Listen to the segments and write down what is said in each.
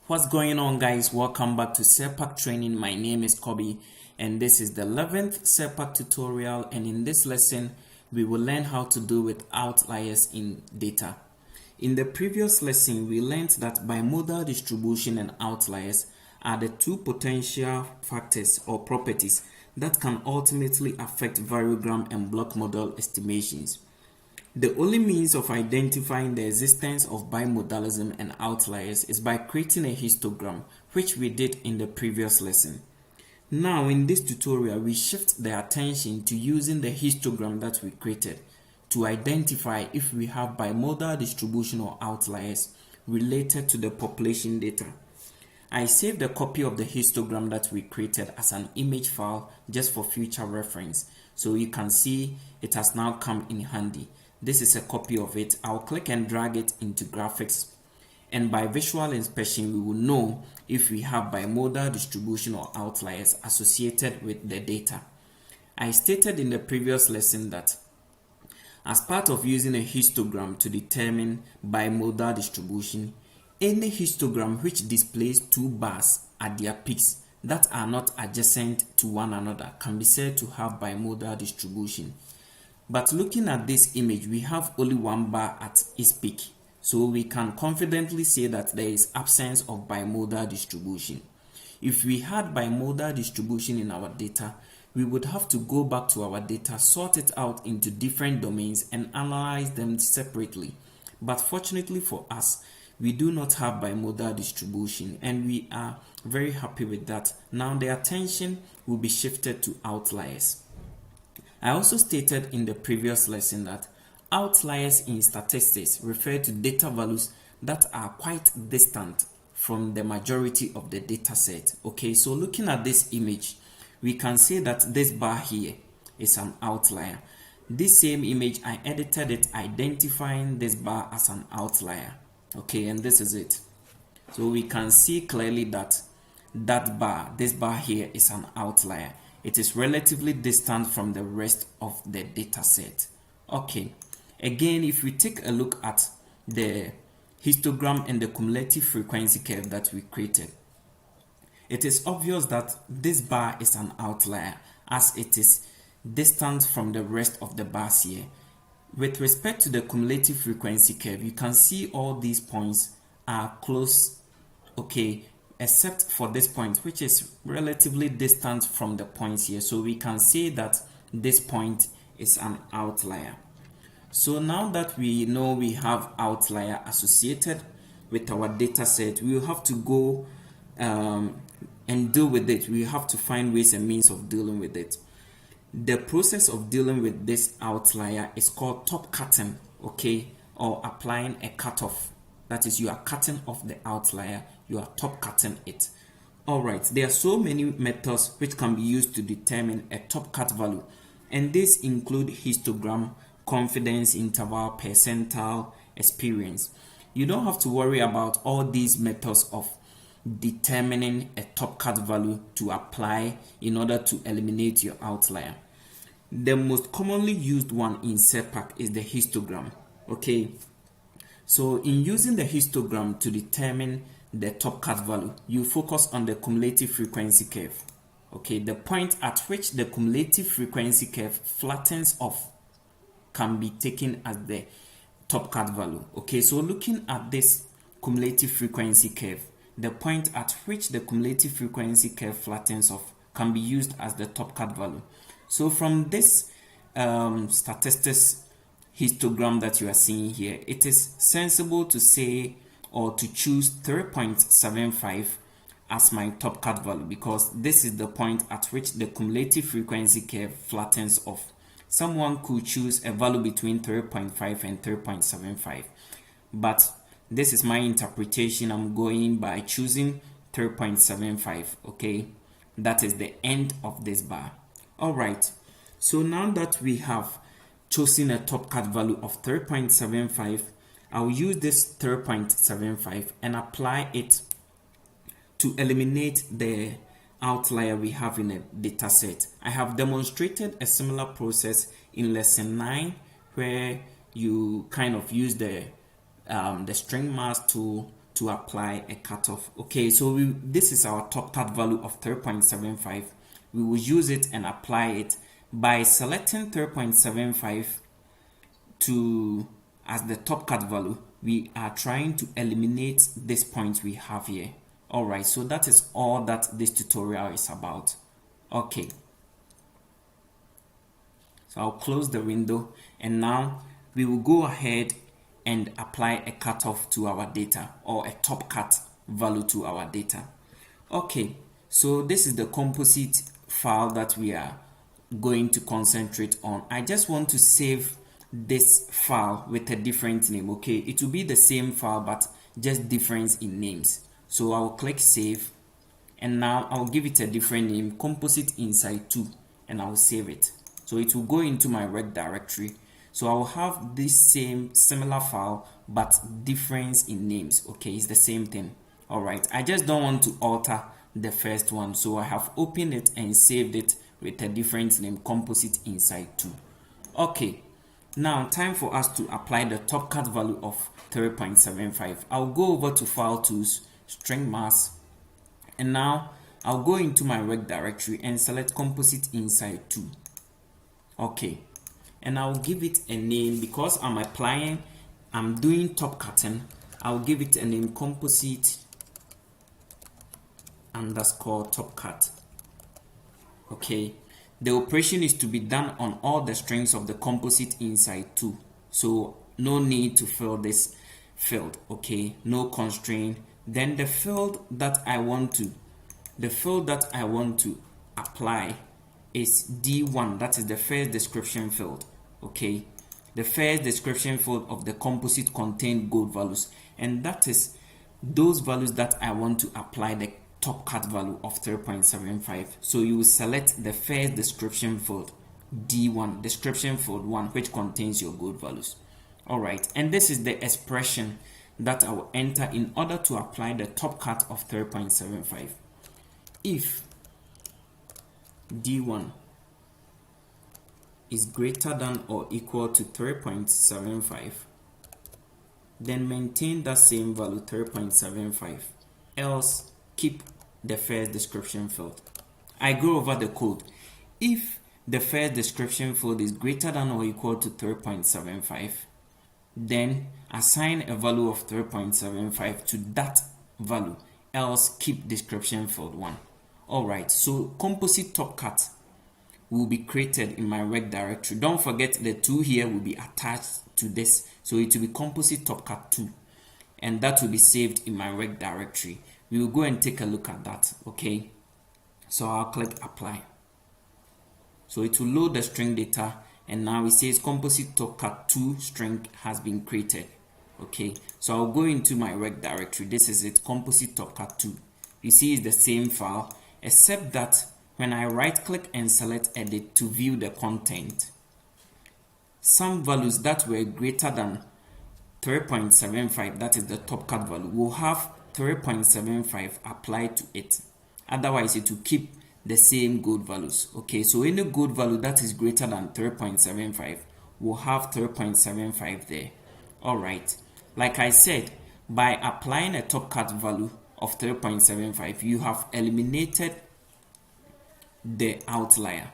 What's going on, guys? Welcome back to Surpac training. My name is Kobe and this is the 11th Surpac tutorial, and in this lesson we will learn how to do with outliers in data. In the previous lesson we learned that bimodal distribution and outliers are the two potential factors or properties that can ultimately affect variogram and block model estimations. The only means of identifying the existence of bimodalism and outliers is by creating a histogram, which we did in the previous lesson. Now in this tutorial, we shift the attention to using the histogram that we created to identify if we have bimodal distribution or outliers related to the population data. I saved a copy of the histogram that we created as an image file just for future reference, so you can see it has now come in handy. This is a copy of it. I'll click and drag it into graphics, and by visual inspection we will know if we have bimodal distribution or outliers associated with the data. I stated in the previous lesson that as part of using a histogram to determine bimodal distribution, any histogram which displays two bars at their peaks that are not adjacent to one another can be said to have bimodal distribution. But looking at this image, we have only one bar at its peak, so we can confidently say that there is absence of bimodal distribution. If we had bimodal distribution in our data, we would have to go back to our data, sort it out into different domains and analyze them separately. But fortunately for us, we do not have bimodal distribution, and we are very happy with that. Now the attention will be shifted to outliers. I also stated in the previous lesson that outliers in statistics refer to data values that are quite distant from the majority of the data set. Okay, so looking at this image, we can say that this bar here is an outlier. This same image, I edited it identifying this bar as an outlier. Okay, and this is it. So we can see clearly that this bar here is an outlier. It is relatively distant from the rest of the data set. Okay, again, if we take a look at the histogram and the cumulative frequency curve that we created, it is obvious that this bar is an outlier as it is distant from the rest of the bars here. With respect to the cumulative frequency curve, you can see all these points are close, okay, except for this point, which is relatively distant from the points here. So we can say that this point is an outlier. So now that we know we have outlier associated with our data set, we will have to go and deal with it. We have to find ways and means of dealing with it. The process of dealing with this outlier is called top cutting, okay, or applying a cutoff. That is, you are cutting off the outlier, you are top cutting it. Alright, there are so many methods which can be used to determine a top cut value, and these include histogram, confidence interval, percentile, experience. You don't have to worry about all these methods of determining a top cut value to apply in order to eliminate your outlier. The most commonly used one in Surpac is the histogram. Okay, so in using the histogram to determine the top cut value, you focus on the cumulative frequency curve. Okay, the point at which the cumulative frequency curve flattens off can be taken as the top cut value. Okay, so looking at this cumulative frequency curve, the point at which the cumulative frequency curve flattens off can be used as the top cut value. So from this statistics histogram that you are seeing here, it is sensible to say or to choose 3.75 as my top cut value, because this is the point at which the cumulative frequency curve flattens off. Someone could choose a value between 3.5 and 3.75, but this is my interpretation. I'm going by choosing 3.75. okay, that is the end of this bar. Alright, so now that we have chosen a top cut value of 3.75, I'll use this 3.75 and apply it to eliminate the outlier we have in a data set. I have demonstrated a similar process in lesson 9, where you kind of use the string mass tool to apply a cutoff. Okay, so this is our top cut value of 3.75. We will use it and apply it by selecting 3.75 to as the top cut value. We are trying to eliminate this point we have here. Alright, so that is all that this tutorial is about. Okay, so I'll close the window, and now we will go ahead and apply a cutoff to our data, or a top cut value to our data. Okay, so this is the composite file that we are going to concentrate on. I just want to save this file with a different name. Okay, it will be the same file but just difference in names. So I'll click save, and now I'll give it a different name, composite inside 2, and I'll save it. So it will go into my work directory. So I will have this similar file but difference in names. Okay, it's the same thing. Alright, I just don't want to alter the first one, so I have opened it and saved it with a different name, composite inside 2. Okay, now time for us to apply the top cut value of 3.75. I'll go over to file tools, string mask, and now I'll go into my work directory and select composite inside 2. Okay, and I'll give it a name because I'm doing top cutting. I'll give it a name, composite underscore top cut. Okay, the operation is to be done on all the strings of the composite inside 2, so no need to fill this field. Okay, no constraint. Then the field that I want to apply is D1, that is the first description field. Okay, the first description field of the composite contained gold values, and that is those values that I want to apply the top cut value of 3.75. So you will select the first description field, D1, description field 1, which contains your gold values. Alright, and this is the expression that I will enter in order to apply the top cut of 3.75. If D1 is greater than or equal to 3.75, then maintain that same value, 3.75, else keep the first description field. I go over the code. If the first description field is greater than or equal to 3.75, then assign a value of 3.75 to that value, else keep description field 1. Alright, so composite top cut will be created in my work directory. Don't forget the 2 here will be attached to this, so it will be composite top cut 2, and that will be saved in my work directory. We will go and take a look at that. Okay, so I'll click apply. So it will load the string data, and now it says composite top cut 2 string has been created. Okay, so I'll go into my work directory. This is it, composite top cut 2. You see it's the same file, except that when I right click and select edit to view the content, some values that were greater than 3.75, that is the top cut value, will have 3.75 applied to it. Otherwise it will keep the same gold values. Okay, so any gold value that is greater than 3.75 will have 3.75 there. Alright, like I said, by applying a top cut value of 3.75, you have eliminated the outlier.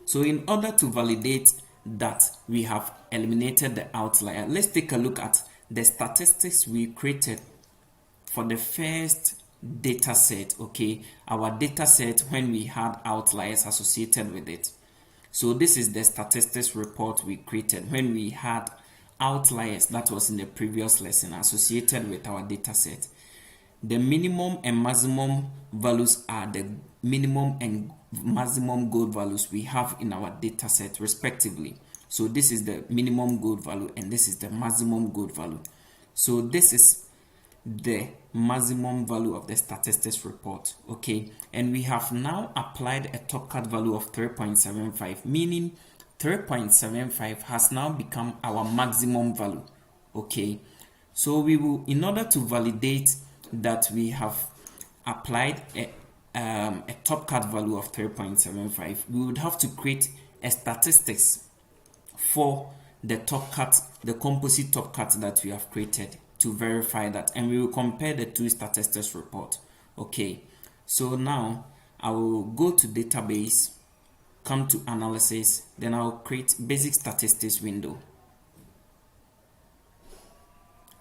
So in order to validate that we have eliminated the outlier, let's take a look at the statistics we created for the first data set. Okay, our data set when we had outliers associated with it. So this is the statistics report we created when we had outliers that was in the previous lesson associated with our data set. The minimum and maximum values are the minimum and maximum gold values we have in our data set respectively. So this is the minimum gold value and this is the maximum gold value. So this is the maximum value of the statistics report. Okay, and we have now applied a top cut value of 3.75, meaning 3.75 has now become our maximum value. Okay, so we will, in order to validate that we have applied a top cut value of 3.75, we would have to create a statistics for the top cut, the composite top cut that we have created to verify that, and we will compare the two statistics report. Okay, so now I will go to database, come to analysis, then I'll create basic statistics window.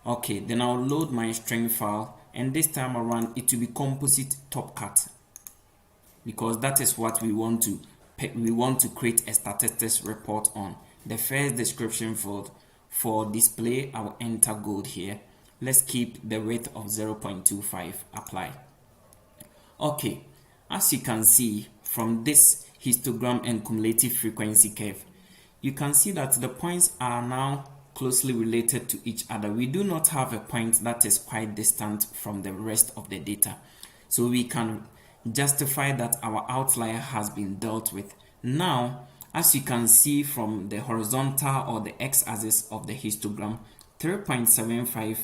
Okay, then I'll load my string file, and this time around it will be composite top cut, because that is what we want to create a statistics report on. The first description field for display, I'll enter gold here. Let's keep the width of 0.25, apply. Okay, as you can see from this histogram and cumulative frequency curve, you can see that the points are now closely related to each other. We do not have a point that is quite distant from the rest of the data, so we can justify that our outlier has been dealt with. Now, as you can see from the horizontal or the x-axis of the histogram, 3.75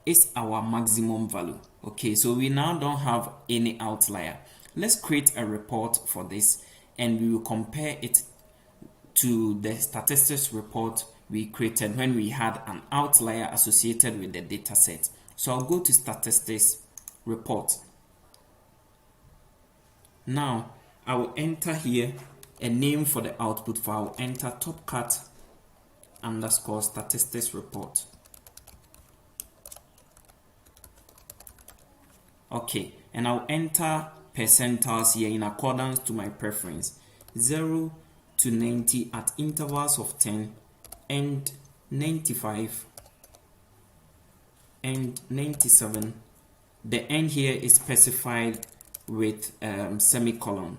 is our maximum value. Okay, so we now don't have any outlier. Let's create a report for this, and we will compare it to the statistics report we created when we had an outlier associated with the data set. So I'll go to statistics report. Now I will enter here a name for the output file. Enter topcat underscore statistics report. Okay, and I'll enter percentiles here in accordance to my preference, 0 to 90 at intervals of 10, and 95 and 97. The end here is specified with semicolon.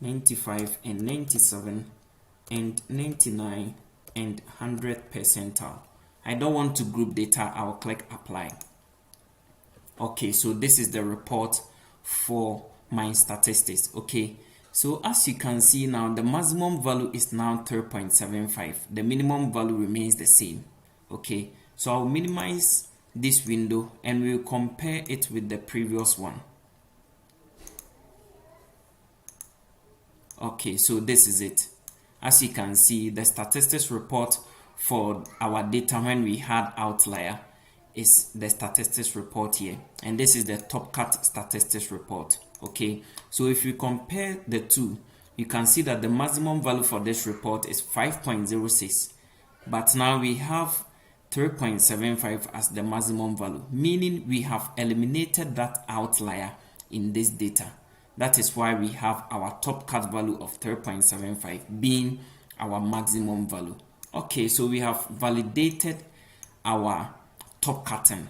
95 and 97 and 99 and 100 percentile. I don't want to group data. I'll click apply. Okay, so this is the report for my statistics. Okay, so as you can see now, the maximum value is now 3.75. The minimum value remains the same. Okay, so I'll minimize this window and we'll compare it with the previous one. Okay, so this is it. As you can see, the statistics report for our data when we had outlier is the statistics report here, and this is the top cut statistics report. Okay, so if you compare the two, you can see that the maximum value for this report is 5.06, but now we have 3.75 as the maximum value, meaning we have eliminated that outlier in this data. That is why we have our top cut value of 3.75 being our maximum value. Okay, so we have validated our top cutting.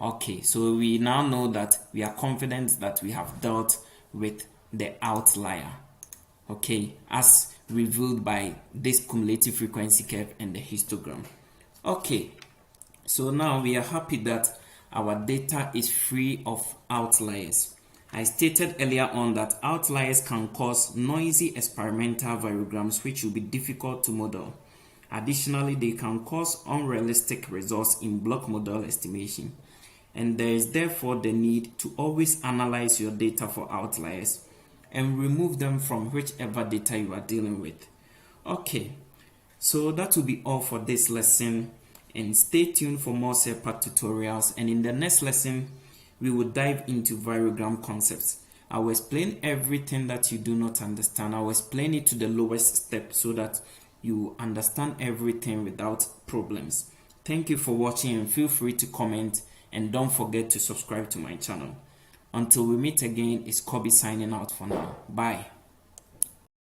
Okay, so we now know that we are confident that we have dealt with the outlier. Okay, as revealed by this cumulative frequency curve and the histogram. Okay, so now we are happy that our data is free of outliers. I stated earlier on that outliers can cause noisy experimental variograms which will be difficult to model. Additionally, they can cause unrealistic results in block model estimation, and there is therefore the need to always analyze your data for outliers and remove them from whichever data you are dealing with. Okay, so that will be all for this lesson, and stay tuned for more Surpac tutorials, and in the next lesson we will dive into variogram concepts. I will explain everything that you do not understand. I will explain it to the lowest step so that you understand everything without problems. Thank you for watching, and feel free to comment, and don't forget to subscribe to my channel. Until we meet again, it's Kobe signing out for now. Bye.